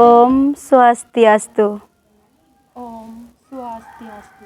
Om Swastiastu. Om Swastiastu.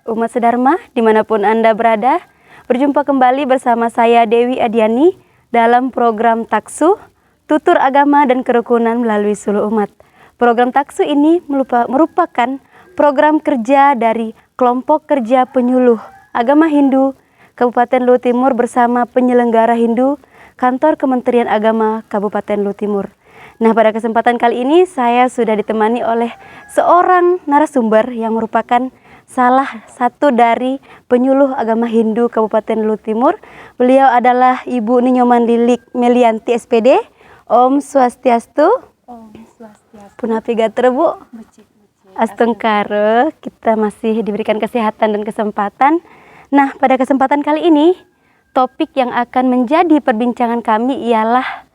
Umat Sedharma, dimanapun Anda berada, berjumpa kembali bersama saya Dewi Adiani dalam program Taksu, Tutur Agama dan Kerukunan melalui Suluh Umat. Program Taksu ini merupakan program kerja dari Kelompok Kerja Penyuluh Agama Hindu Kabupaten Luhut Timur bersama penyelenggara Hindu Kantor Kementerian Agama Kabupaten Luhut Timur. Nah, pada kesempatan kali ini saya sudah ditemani oleh seorang narasumber yang merupakan salah satu dari penyuluh agama Hindu Kabupaten Luhut Timur. Beliau adalah Ibu Ninyoman Lilik Melianti SPD. Om Swastiastu. Om Swastiastu. Punapi gatur, Bu. Astungkare, kita masih diberikan kesehatan dan kesempatan. Nah, pada kesempatan kali ini, topik yang akan menjadi perbincangan kami ialah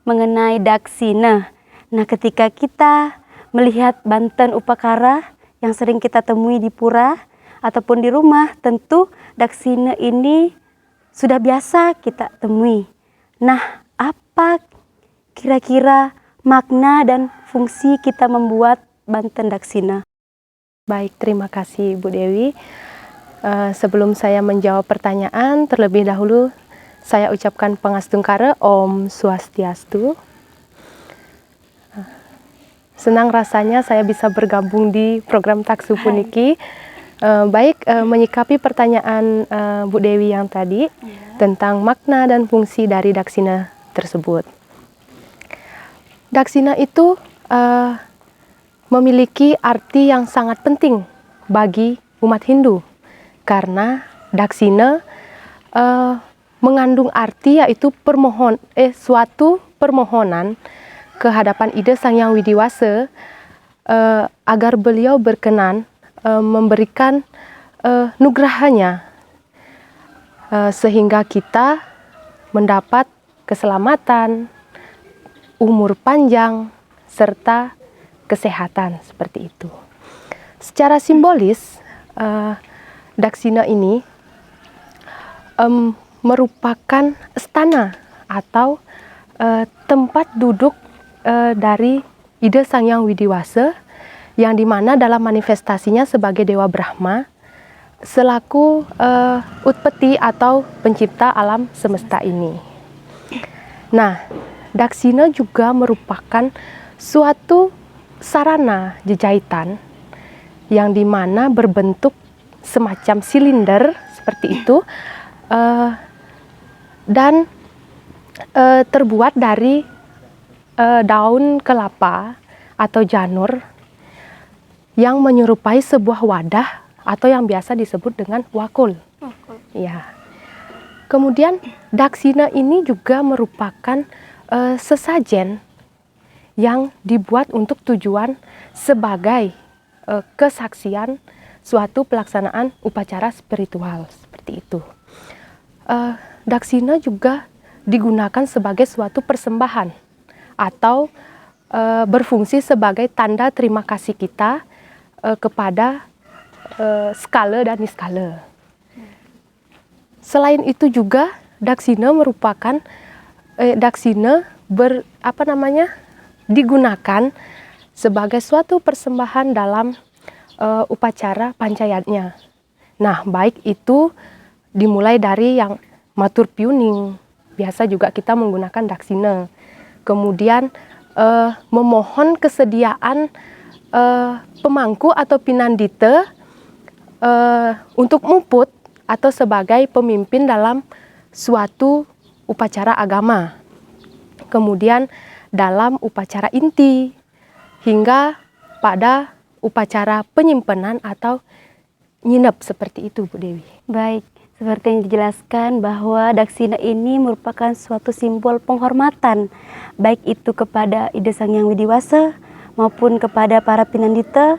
mengenai Daksina. Nah, ketika kita melihat Banten Upakara yang sering kita temui di pura ataupun di rumah, tentu Daksina ini sudah biasa kita temui. Nah, apa kira-kira makna dan fungsi kita membuat Banten Daksina? Baik, terima kasih Bu Dewi. Sebelum saya menjawab pertanyaan, terlebih dahulu saya ucapkan pangastungkara Om Swastiastu. Senang rasanya saya bisa bergabung di program Taksu puniki. Menyikapi pertanyaan Bu Dewi yang tadi tentang makna dan fungsi dari Daksina tersebut. Daksina itu memiliki arti yang sangat penting bagi umat Hindu, karena Daksina mengandung arti yaitu suatu permohonan ke hadapan Ida Sang Hyang Widiwasa agar beliau berkenan memberikan nugrahanya sehingga kita mendapat keselamatan, umur panjang, serta kesehatan seperti itu. Secara simbolis, Daksina ini merupakan stana atau tempat duduk dari Ida Sang Hyang Widiwasa, yang dimana dalam manifestasinya sebagai Dewa Brahma selaku utpeti atau pencipta alam semesta ini. Nah, Daksina juga merupakan suatu sarana jejahitan yang dimana berbentuk semacam silinder seperti itu, dan terbuat dari daun kelapa atau janur yang menyerupai sebuah wadah atau yang biasa disebut dengan wakul. Ya. Kemudian Daksina ini juga merupakan sesajen yang dibuat untuk tujuan sebagai kesaksian suatu pelaksanaan upacara spiritual seperti itu. Daksina juga digunakan sebagai suatu persembahan atau berfungsi sebagai tanda terima kasih kita kepada skala dan niskala. Selain itu juga Daksina merupakan digunakan sebagai suatu persembahan dalam upacara pancayatnya. Nah, baik itu dimulai dari yang matur piuning, biasa juga kita menggunakan Daksina. Kemudian memohon kesediaan pemangku atau pinandita untuk muput atau sebagai pemimpin dalam suatu upacara agama. Kemudian dalam upacara inti hingga pada upacara penyimpanan atau nginep seperti itu, Bu Dewi. Baik, seperti yang dijelaskan bahwa Daksina ini merupakan suatu simbol penghormatan, baik itu kepada Ida Sang Hyang Widiwasa maupun kepada para pinandita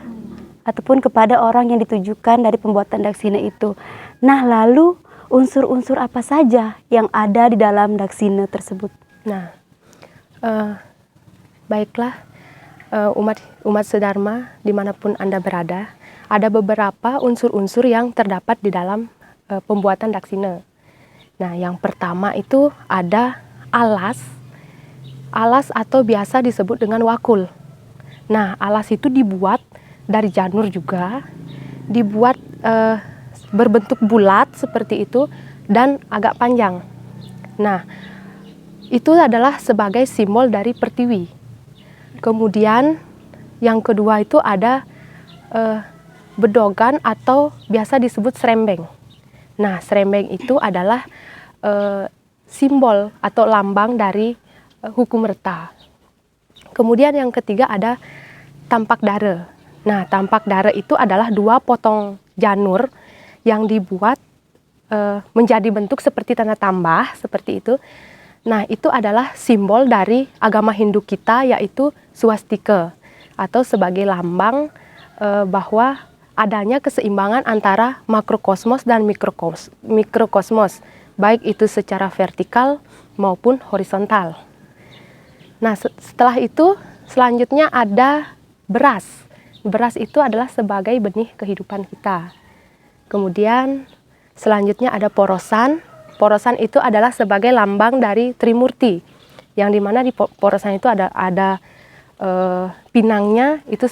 ataupun kepada orang yang ditujukan dari pembuatan Daksina itu. Nah, lalu unsur-unsur apa saja yang ada di dalam Daksina tersebut? Nah, baiklah umat Sedharma dimanapun Anda berada, ada beberapa unsur-unsur yang terdapat di dalam pembuatan Daksina. Nah, yang pertama itu ada alas atau biasa disebut dengan wakul. Nah, alas itu dibuat dari janur juga, dibuat berbentuk bulat seperti itu dan agak panjang. Nah, itu adalah sebagai simbol dari Pertiwi. Kemudian yang kedua itu ada bedogan atau biasa disebut serembeng. Nah, serembeng itu adalah simbol atau lambang dari hukum reta. Kemudian yang ketiga ada tampak dare. Nah, tampak dare itu adalah 2 potong janur yang dibuat menjadi bentuk seperti tanda tambah, seperti itu. Nah, itu adalah simbol dari agama Hindu kita, yaitu swastika, atau sebagai lambang bahwa adanya keseimbangan antara makrokosmos dan mikrokosmos, baik itu secara vertikal maupun horizontal. Nah, setelah itu selanjutnya ada beras. Beras itu adalah sebagai benih kehidupan kita. Kemudian selanjutnya ada porosan. Porosan itu adalah sebagai lambang dari Trimurti, yang dimana di porosan itu ada pinangnya, itu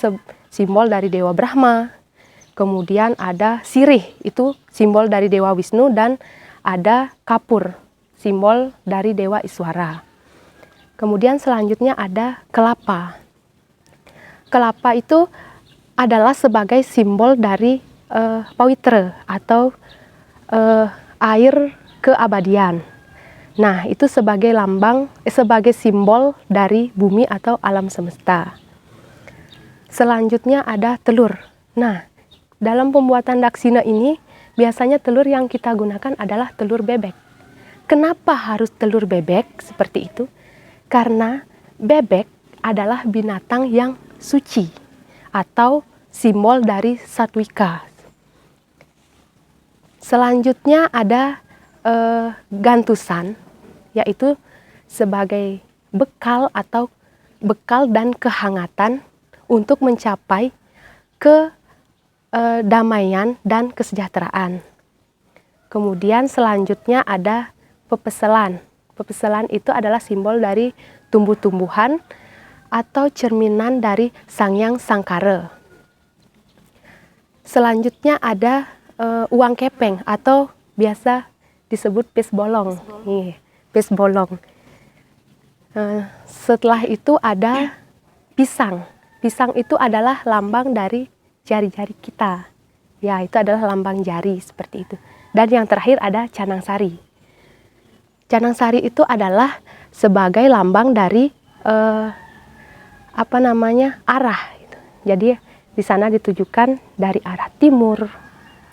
simbol dari Dewa Brahma. Kemudian ada sirih, itu simbol dari Dewa Wisnu, dan ada kapur, simbol dari Dewa Iswara. Kemudian selanjutnya ada kelapa. Kelapa itu adalah sebagai simbol dari pawitra atau air keabadian. Nah, itu sebagai lambang, sebagai simbol dari bumi atau alam semesta. Selanjutnya ada telur. Nah, dalam pembuatan daksina ini biasanya telur yang kita gunakan adalah telur bebek. Kenapa harus telur bebek seperti itu? Karena bebek adalah binatang yang suci atau simbol dari satwika. Selanjutnya ada gantusan, yaitu sebagai bekal atau bekal dan kehangatan untuk mencapai kedamaian dan kesejahteraan. Kemudian selanjutnya ada pepeselan. Pepeselan itu adalah simbol dari tumbuh-tumbuhan atau cerminan dari Sangyang Sangkara. Selanjutnya ada uang kepeng atau biasa disebut pes bolong. Pes bolong. Setelah itu ada pisang. Pisang itu adalah lambang dari jari-jari kita. Ya, itu adalah lambang jari seperti itu. Dan yang terakhir ada canang sari. Canang sari itu adalah sebagai lambang dari arah. Gitu. Jadi di sana ditujukan dari arah timur,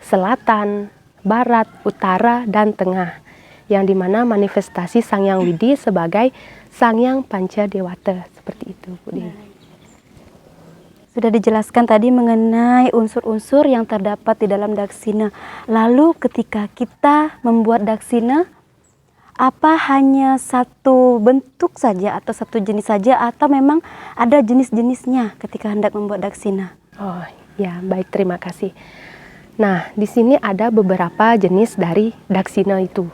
selatan, barat, utara, dan tengah. Yang dimana manifestasi Sangyang Widi sebagai Sangyang Panca Dewata. Seperti itu, Bu Dewi. Sudah dijelaskan tadi mengenai unsur-unsur yang terdapat di dalam daksina. Lalu ketika kita membuat daksina, apa hanya satu bentuk saja atau satu jenis saja, atau memang ada jenis-jenisnya ketika hendak membuat daksina? Oh ya, baik, terima kasih. Nah, di sini ada beberapa jenis dari daksina itu.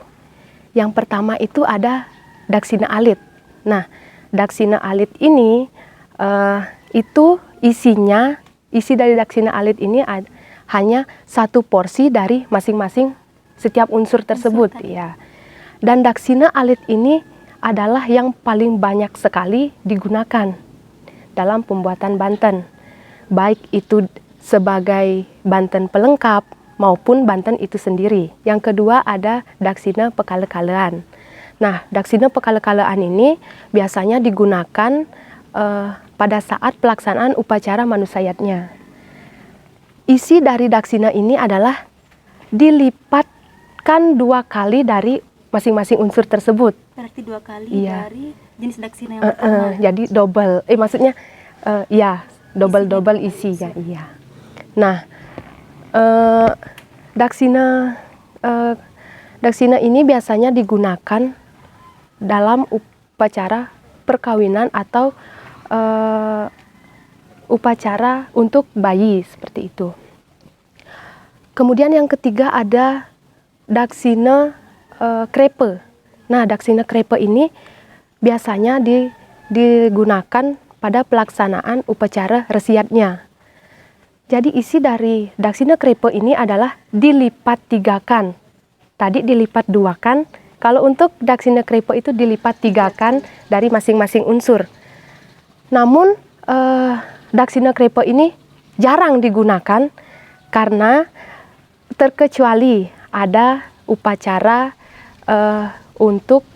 Yang pertama itu ada daksina alit. Nah, daksina alit ini itu isi dari daksina alit ini hanya satu porsi dari masing-masing setiap unsur tersebut, ya. Dan daksina alit ini adalah yang paling banyak sekali digunakan dalam pembuatan banten. Baik itu sebagai banten pelengkap maupun banten itu sendiri. Yang kedua ada daksina pekale-kalean. Nah, daksina pekale-kalean ini biasanya digunakan pada saat pelaksanaan upacara manusayatnya. Isi dari daksina ini adalah dilipatkan 2 kali dari masing-masing unsur tersebut. Berarti 2 kali iya. dari jenis daksina yang pertama. Jadi double, maksudnya ya double isinya, iya. Nah, daksina ini biasanya digunakan dalam upacara perkawinan atau upacara untuk bayi, seperti itu. Kemudian yang ketiga ada daksina krepe. Nah, daksina krepe ini biasanya digunakan pada pelaksanaan upacara resiatnya. Jadi isi dari Daksina Kripa ini adalah dilipat 3-kan. Tadi dilipat 2-kan. Kalau untuk Daksina Kripa itu dilipat 3-kan dari masing-masing unsur. Namun Daksina Kripa ini jarang digunakan karena terkecuali ada upacara untuk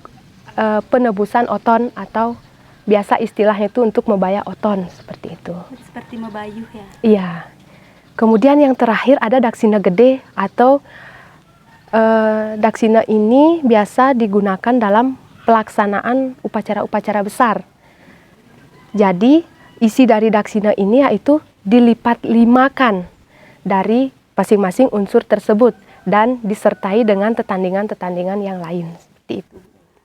penebusan oton atau biasa istilahnya itu untuk membayar oton, seperti itu. Seperti mebayuh ya? Iya. Kemudian yang terakhir ada Daksina Gede atau Daksina ini biasa digunakan dalam pelaksanaan upacara-upacara besar. Jadi isi dari Daksina ini yaitu dilipat 5-kan dari masing-masing unsur tersebut dan disertai dengan tetandingan-tetandingan yang lain. Seperti itu.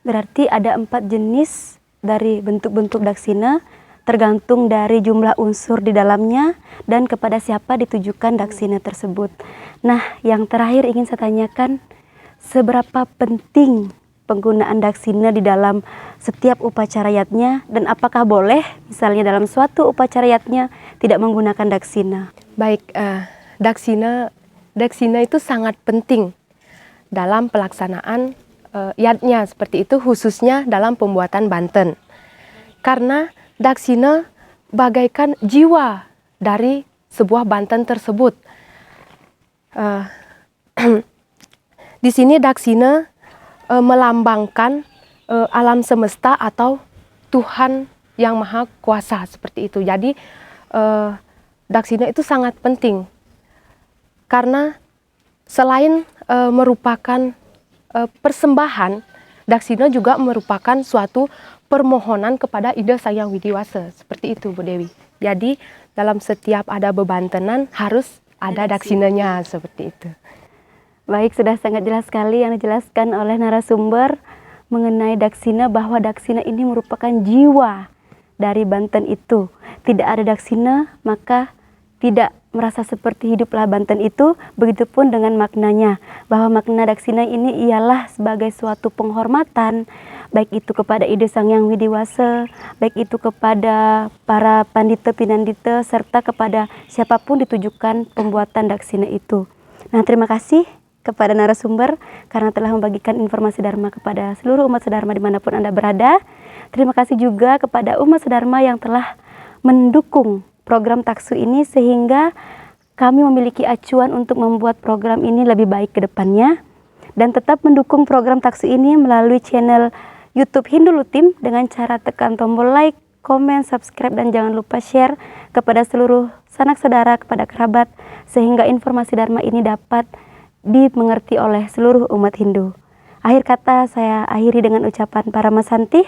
Berarti ada 4 jenis dari bentuk-bentuk Daksina tergantung dari jumlah unsur di dalamnya dan kepada siapa ditujukan Daksina tersebut. Nah, yang terakhir ingin saya tanyakan, seberapa penting penggunaan Daksina di dalam setiap upacara yatnya dan apakah boleh misalnya dalam suatu upacara yatnya tidak menggunakan Daksina? Baik, Daksina itu sangat penting dalam pelaksanaan yatnya seperti itu, khususnya dalam pembuatan banten. Karena Daksina bagaikan jiwa dari sebuah banten tersebut. Di sini Daksina melambangkan alam semesta atau Tuhan yang Maha Kuasa, seperti itu. Jadi Daksina itu sangat penting karena selain merupakan persembahan, Daksina juga merupakan suatu permohonan kepada Ida Sang Widiwasa, seperti itu Bu Dewi. Jadi dalam setiap ada bebantenan harus ada Daksinanya, seperti itu. Baik, sudah sangat jelas sekali yang dijelaskan oleh narasumber mengenai Daksina, bahwa Daksina ini merupakan jiwa dari banten itu. Tidak ada Daksina maka tidak merasa seperti hiduplah banten itu. Begitupun dengan maknanya, bahwa makna Daksina ini ialah sebagai suatu penghormatan, baik itu kepada Ida Sang Hyang Widiwasa, baik itu kepada para pandita pinandita, serta kepada siapapun ditujukan pembuatan Daksina itu. Nah, terima kasih kepada narasumber karena telah membagikan informasi Dharma kepada seluruh umat sedharma dimanapun Anda berada. Terima kasih juga kepada umat sedharma yang telah mendukung program Taksu ini sehingga kami memiliki acuan untuk membuat program ini lebih baik ke depannya, dan tetap mendukung program Taksu ini melalui channel YouTube Hindu Lutim dengan cara tekan tombol like, komen, subscribe, dan jangan lupa share kepada seluruh sanak saudara, kepada kerabat, sehingga informasi Dharma ini dapat dimengerti oleh seluruh umat Hindu. Akhir kata saya akhiri dengan ucapan Paramasanti.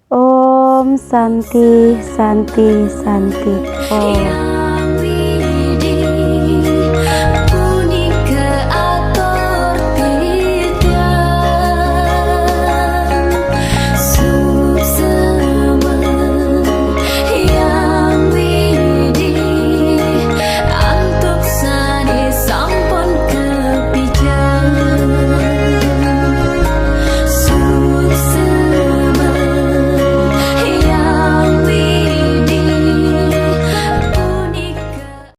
Om Santi Santi Santi Om.